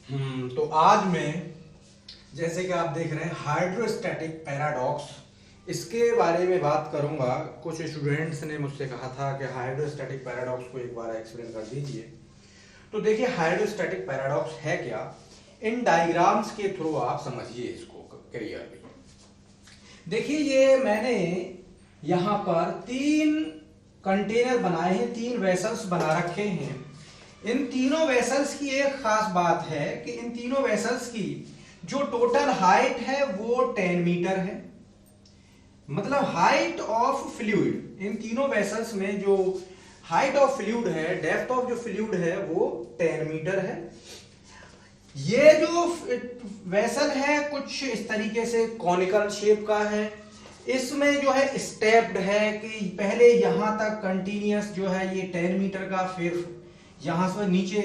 तो आज मैं, जैसे कि आप देख रहे हैं, हाइड्रोस्टैटिक पैराडॉक्स, इसके बारे में बात करूंगा। कुछ स्टूडेंट्स ने मुझसे कहा था कि हाइड्रोस्टैटिक पैराडॉक्स को एक बार एक्सप्लेन कर दीजिए। तो देखिए, हाइड्रोस्टैटिक पैराडॉक्स है क्या, इन डायग्राम्स के थ्रू आप समझिए इसको क्लियरली। देखिए, ये मैंने यहाँ पर 3 कंटेनर बनाए हैं, 3 वेसल्स बना रखे हैं। इन तीनों वेसल्स की एक खास बात है कि इन तीनों वेसल्स की जो टोटल हाइट है वो 10 मीटर है। मतलब हाइट ऑफ फ्लूइड, इन तीनों वेसल्स में जो हाइट ऑफ फ्लूइड है, डेप्थ ऑफ जो फ्लूइड है वो 10 मीटर है। ये जो वेसल है कुछ इस तरीके से कॉनिकल शेप का है। इसमें जो है स्टेप्ड है कि पहले यहां तक कंटिन्यूअस जो है ये 10 मीटर का, फिर यहां से नीचे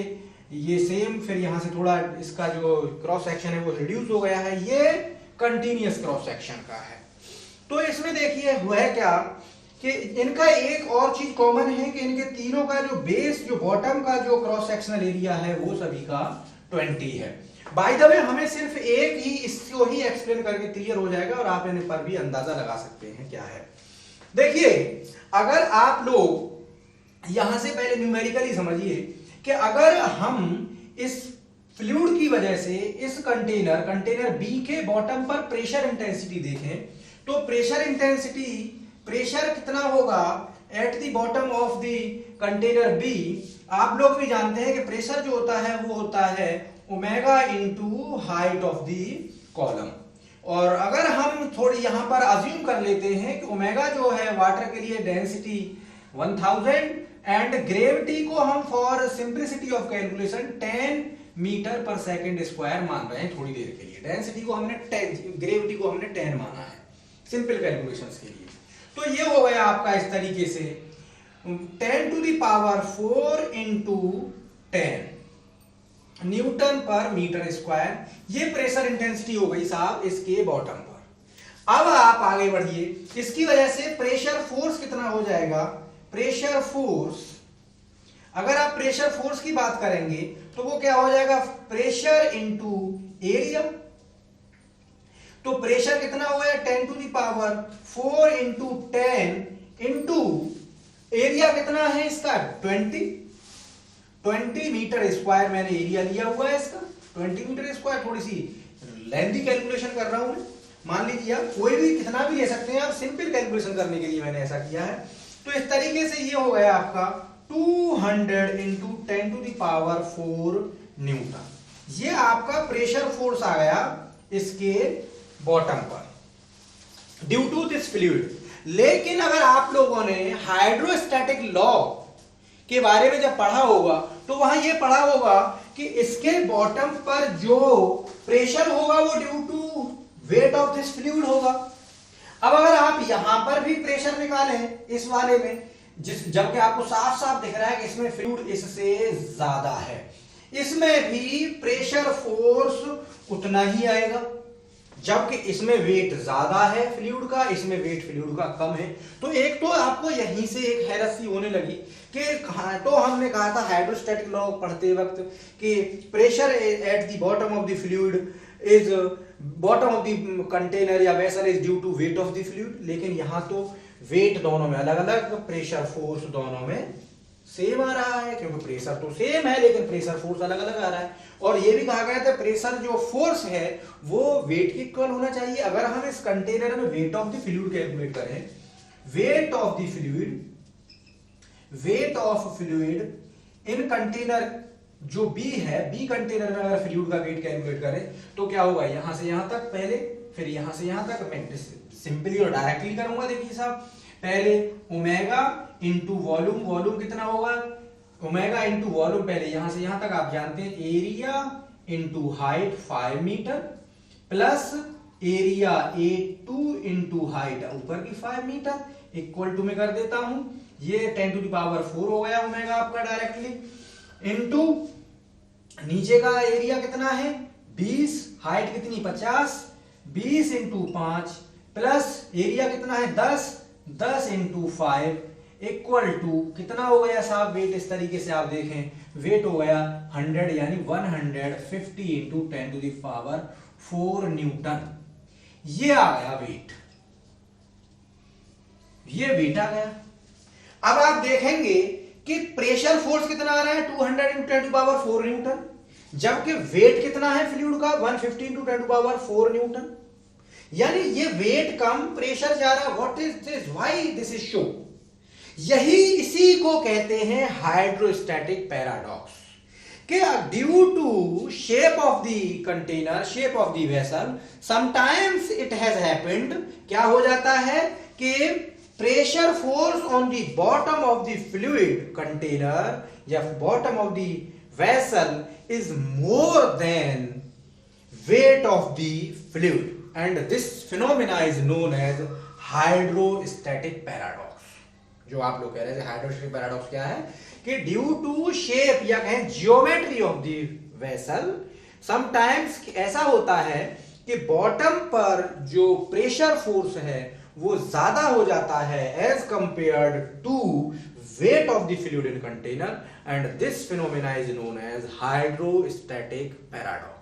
ये सेम, फिर यहां से थोड़ा इसका जो क्रॉस सेक्शन है वो रिड्यूस हो गया है। ये कंटिन्यूअस क्रॉस सेक्शन का है। तो इसमें देखिए हुआ है क्या कि इनका एक और चीज कॉमन है कि इनके तीनों का जो बेस, जो बॉटम का जो क्रॉस सेक्शनल एरिया है वो सभी का 20 है। बाय द वे, हमें सिर्फ एक ही इसको ही एक्सप्लेन करके क्लियर हो जाएगा और आप इन पर भी अंदाजा लगा सकते हैं क्या है। देखिए, अगर आप लोग यहां से पहले न्यूमेरिकली समझिए कि अगर हम इस फ्लूइड की वजह से इस कंटेनर बी के बॉटम पर प्रेशर इंटेंसिटी देखें, तो प्रेशर कितना होगा at the bottom of the container B. आप लोग भी जानते हैं कि प्रेशर जो होता है वो होता है omega into height of the column. और अगर हम थोड़ी यहां पर अज्यूम कर लेते हैं कि ओमेगा जो है वाटर के लिए डेंसिटी 1000 एंड ग्रेविटी को हम for simplicity of calculation 10 metre per second square मान रहे हैं थोड़ी देर के लिए। डेंसिटी को हमने 10, ग्रेविटी को हमने 10 माना है सिंपल कैलकुलेशंस के लिए। तो ये हो गया आपका इस तरीके से 10 to the power 4 into 10 newton per metre square. ये प्रेशर इंटेंसिटी हो गई साहब इसके बॉटम पर। अब आप आगे बढ़िए, इसकी वजह से प्रेशर फोर्स कितना हो जाएगा। प्रेशर फोर्स, अगर आप प्रेशर फोर्स की बात करेंगे तो वो क्या हो जाएगा, प्रेशर इंटू एरिया। तो प्रेशर कितना हो गया 10 to the power 4 into 10 into area कितना है इसका 20 मीटर स्क्वायर मैंने एरिया लिया हुआ है इसका 20 मीटर स्क्वायर। थोड़ी सी लेंथी कैलकुलेशन कर रहा हूं मैं, मान लीजिए आप कोई भी कितना भी ले सकते हैं, आप सिंपल कैलकुलेशन करने के लिए मैंने ऐसा किया है। तो इस तरीके से ये हो गया आपका 200 into 10 to the power 4 newton. ये आपका प्रेशर फोर्स आ गया इसके बॉटम पर ड्यू टू दिस फ्लूइड। लेकिन अगर आप लोगों ने हाइड्रोस्टैटिक लॉ के बारे में जब पढ़ा होगा तो वहां यह पढ़ा होगा कि इसके बॉटम पर जो प्रेशर होगा वो due to weight of this fluid होगा। अब अगर आप यहां पर भी प्रेशर निकालें इस वाले में, जबकि आपको साफ साफ दिख रहा है कि इसमें फ्लूइड इससे ज्यादा है, इसमें भी प्रेशर फोर्स उतना ही आएगा, जबकि इसमें वेट ज्यादा है फ्लूइड का, इसमें वेट फ्लूइड का कम है। तो एक तो आपको यहीं से एक हैरत होने लगी कि तो हमने कहा था हाइड्रोस्टैटिक लॉ पढ़ते वक्त कि pressure at the bottom of the fluid is bottom of the container या vessel is due to weight of the fluid. लेकिन यहां तो वेट दोनों में अलग अलग, प्रेशर फोर्स दोनों में सेम आ रहा है, क्योंकि प्रेशर तो सेम है लेकिन प्रेशर फोर्स अलग अलग आ रहा है। और ये भी कहा गया था प्रेशर जो फोर्स है वो वेट के इक्वल होना चाहिए। अगर हम इस कंटेनर में weight of the fluid calculate करें, weight of fluid in container जो बी है, बी कंटेनर में अगर फ्लूइड का वेट कैलकुलेट करें तो क्या होगा, यहां से यहां तक पहले, फिर यहां से यहां तक। मैं सिंपली और डायरेक्टली करूंगा। देखिए साहब, पहले ओमेगा इंटू वॉल्यूम, वॉल्यूम कितना होगा ओमेगा इंटू वॉल्यूम, पहले यहां से यहां तक आप जानते हैं, area into height 5 metre plus area A2 into height ऊपर की 5 मीटर इक्वल टू में कर देता हूं, ये 10 टू द पावर 4 हो गया ओमेगा आपका डायरेक्टली, इंटू नीचे का एरिया कितना है 20, हाइट कितनी 50, 20 इंटू 5 प्लस एरिया कितना है 10 इंटू 5 इक्वल टू कितना हो गया साहब वेट। इस तरीके से आप देखें वेट हो गया 100 यानी 150 into 10 to the power 4 newton. ये आ गया वेट, ये वेट आ गया। अब आप देखेंगे कि प्रेशर फोर्स कितना आ रहा है 200 इंटू 10 टू पावर 4 न्यूटन, जबकि वेट कितना है फ्लूइड का 150 इंटू 10 टू पावर 4 न्यूटन। यानी ये वेट कम प्रेशर जा रहा है। What is this, why this is show? यही इसी को कहते हैं हाइड्रोस्टैटिक पैराडॉक्स कि due to shape of the container, shape of the vessel, sometimes it has happened, क्या हो जाता है कि pressure force on the bottom of the fluid container या bottom of the vessel is more than weight of the fluid, and this phenomena is known as hydrostatic paradox। जो आप लोग कह रहे थे हाइड्रोस्टैटिक पैराडॉक्स क्या है कि ड्यू टू शेप या कहें geometry of the vessel, sometimes ऐसा होता है कि बॉटम पर जो प्रेशर फोर्स है वो ज्यादा हो जाता है as compared to weight of the fluid in container, and this phenomena is known as hydrostatic paradox।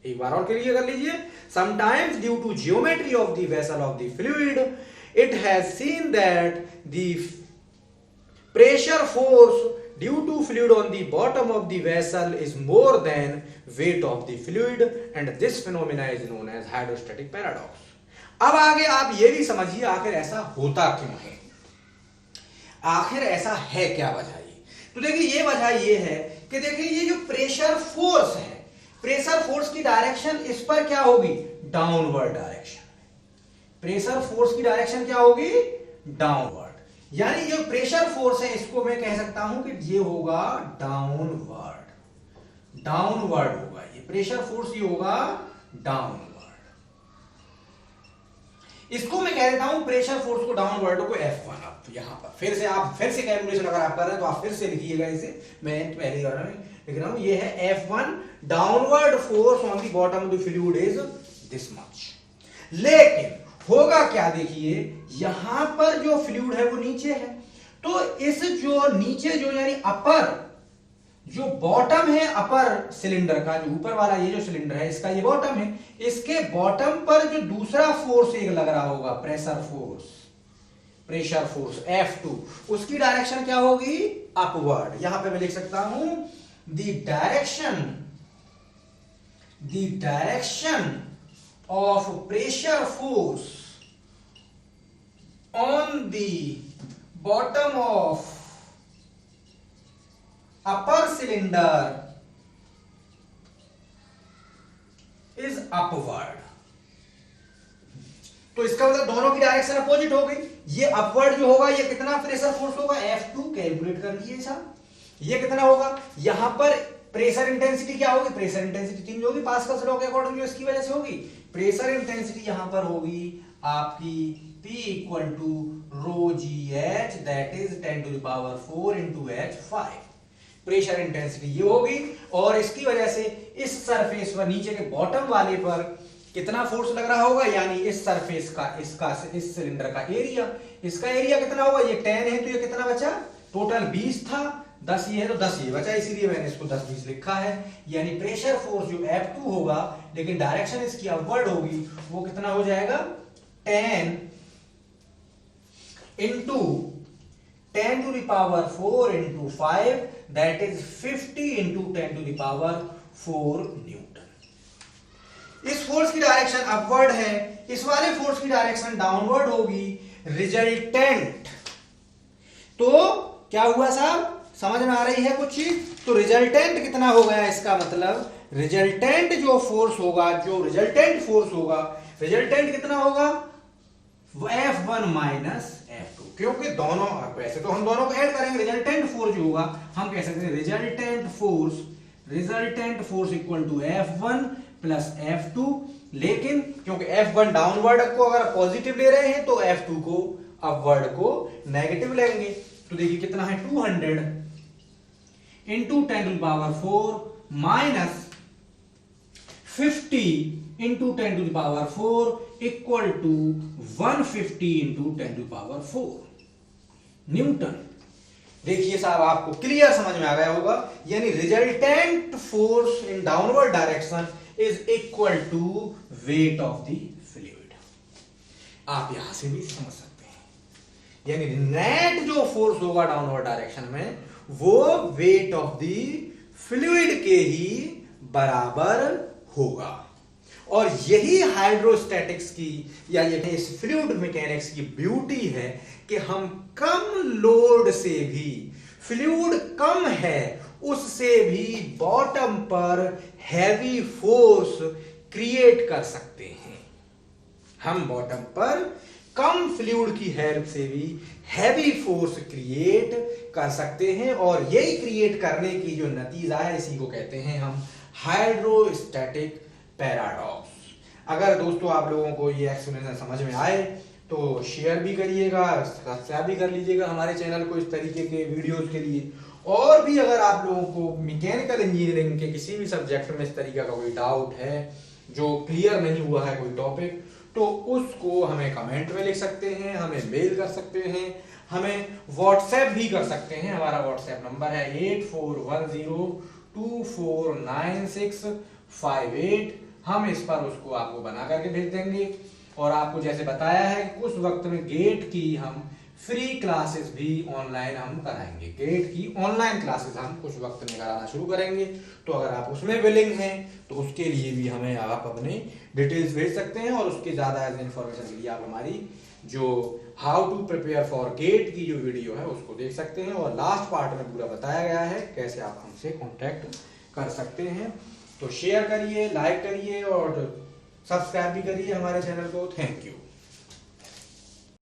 एक बार और क्लियर कर लीजिए। Sometimes due to geometry of the vessel of the fluid, it has seen that the pressure force due to fluid on the bottom of the vessel is more than weight of the fluid, and this phenomena is known as hydrostatic paradox। अब आगे आप ये भी समझिए आखिर ऐसा होता क्यों है, आखिर ऐसा है क्या वजह ये। तो देखिए ये वजह ये है कि देखिए ये जो प्रेशर फोर्स है, प्रेशर फोर्स की डायरेक्शन इस पर क्या होगी, डाउनवर्ड डायरेक्शन। प्रेशर फोर्स की डायरेक्शन क्या होगी, डाउनवर्ड। यानी जो प्रेशर फोर्स है इसको मैं कह सकता हूं कि ये होगा डाउनवर्ड, डाउनवर्ड होगा ये प्रेशर फोर्स, ये होगा डाउनवर्ड। इसको मैं कह देता हूं प्रेशर फोर्स को डाउनवर्ड को F1। अब यहां पर फिर से आप फिर से कैलकुलेशन अगर आप कर रहे हैं तो आप फिर से लिखिएगा इसे, मैं पहले बार में लिख रहा हूं, ये है F1 downward force on the bottom of the fluid is this much. लेकिन होगा क्या, देखिए यहां पर जो फ्लूइड है वो नीचे है, तो इस जो नीचे जो यानी अपर जो बॉटम है अपर सिलेंडर का, जो ऊपर वाला ये जो सिलेंडर है इसका ये बॉटम है, इसके बॉटम पर जो दूसरा फोर्स एक लग रहा होगा pressure force, pressure force F2, उसकी डायरेक्शन क्या होगी, अपवर्ड। यहां पे मैं लिख सकता हूं the direction of pressure force on the bottom of upper cylinder is upward. तो इसका मतलब दोनों की डायरेक्शन अपोजिट हो गई। ये अपवर्ड जो होगा ये कितना प्रेशर फोर्स होगा, F2 कैलकुलेट कर लीजिए साहब, ये कितना होगा। यहां पर प्रेशर इंटेंसिटी क्या होगी, प्रेशर इंटेंसिटी चेंज होगी पास्कल्स लॉ के अकॉर्डिंग, जो इसकी वजह से होगी। प्रेशर इंटेंसिटी यहां पर होगी आपकी P equal to rho GH, that is 10 to the power 4 into H5। Pressure intensity ये होगी, और इसकी वजह से इस सरफेस पर नीचे के बॉटम वाले पर कितना फोर्स लग रहा होगा, यानी इस सरफेस का इस सिलेंडर का एरिया, इसका एरिया कितना होगा, ये 10 है तो ये कितना बचा, टोटल 20 था, 10 ये है तो 10 ये बचा, इसीलिए मैंने इसको 10-20 लिखा है। यानी प्रेशर फोर्स जो F2 होगा लेकिन डायरेक्शन इसकी अपवर्ड होगी, वो कितना हो जाएगा 10 into 10 to the power 4 into 5, that is 50 into 10 to the power 4 newton. इस फोर्स की डायरेक्शन अपवर्ड है, इस वाले फोर्स की डायरेक्शन डाउनवर्ड होगी। रिजल्टेंट तो क्या हुआ साहब, समझ में आ रही है कुछ चीज? तो रिजल्टेंट कितना हो गया, इसका मतलब रिजल्टेंट जो फोर्स होगा, जो रिजल्टेंट फोर्स होगा, रिजल्टेंट कितना होगा F1 माइनस F2, क्योंकि दोनों, वैसे तो हम दोनों को ऐड करेंगे, रिजल्टेंट फोर्स जो होगा हम कह सकते हैं resultant force equal to F1 plus F2, लेकिन क्योंकि F1 डाउनवर्ड को अगर पॉजिटिव ले रहे हैं तो F2 को अपवर्ड को नेगेटिव लेंगे। तो देखिए कितना है 200 into 10 to power 4 minus 50 into 10 to power 4 equal to 150 into 10 to power 4 newton. देखिए साहब, आपको क्लियर समझ में आ गया होगा, यानी resultant force in downward direction is equal to weight of the fluid. आप यहां से भी समझ सकते हैं, यानी नेट जो फोर्स होगा डाउनवर्ड डायरेक्शन में वो वेट ऑफ द फ्लूइड के ही बराबर होगा। और यही हाइड्रोस्टैटिक्स की या यही इस फ्लूइड मैकेनिक्स की ब्यूटी है कि हम कम लोड से भी, फ्लूइड कम है उससे भी बॉटम पर हैवी फोर्स क्रिएट कर सकते हैं। हम बॉटम पर कम फ्लूइड की हेल्प से भी हैवी फोर्स क्रिएट कर सकते हैं, और यही क्रिएट करने की जो नतीजा है इसी को कहते हैं हम हाइड्रोस्टैटिक पैराडॉक्स। अगर दोस्तों आप लोगों को ये एक्सप्लेनेशन समझ में आए तो शेयर भी करिएगा, सब्सक्राइब भी कर लीजिएगा हमारे चैनल को इस तरीके के वीडियोस के लिए। और भी अगर आप लोगों को मैकेनिकल इंजीनियरिंग के किसी भी सब्जेक्ट में इस तरीके का कोई डाउट है, जो क्लियर नहीं हुआ है कोई टॉपिक, तो उसको हमें कमेंट में लिख सकते हैं, हमें मेल कर सकते हैं, हमें व्हाट्सएप भी कर सकते हैं। हमारा व्हाट्सएप नंबर है 8410249658। हम इस पर उसको आपको बना करके भेज देंगे। और आपको जैसे बताया है कि कुछ वक्त में गेट की हम फ्री क्लासेस भी ऑनलाइन हम कराएंगे। गेट की ऑनलाइन क्लासेस हम कुछ वक्त में कराना शुरू करेंगे, तो अगर आप उसमें विलिंग हैं तो उसके लिए भी हमें आप अपने डिटेल्स भेज सकते हैं। और उसके ज़्यादा इन्फॉर्मेशन के लिए आप हमारी जो how to prepare for GATE की जो वीडियो है उसको देख सकते हैं, और लास्ट पार्ट में पूरा बताया गया है कैसे आप हमसे कॉन्टैक्ट कर सकते हैं। तो शेयर करिए, लाइक करिए और सब्सक्राइब भी करिए हमारे चैनल को। Thank you.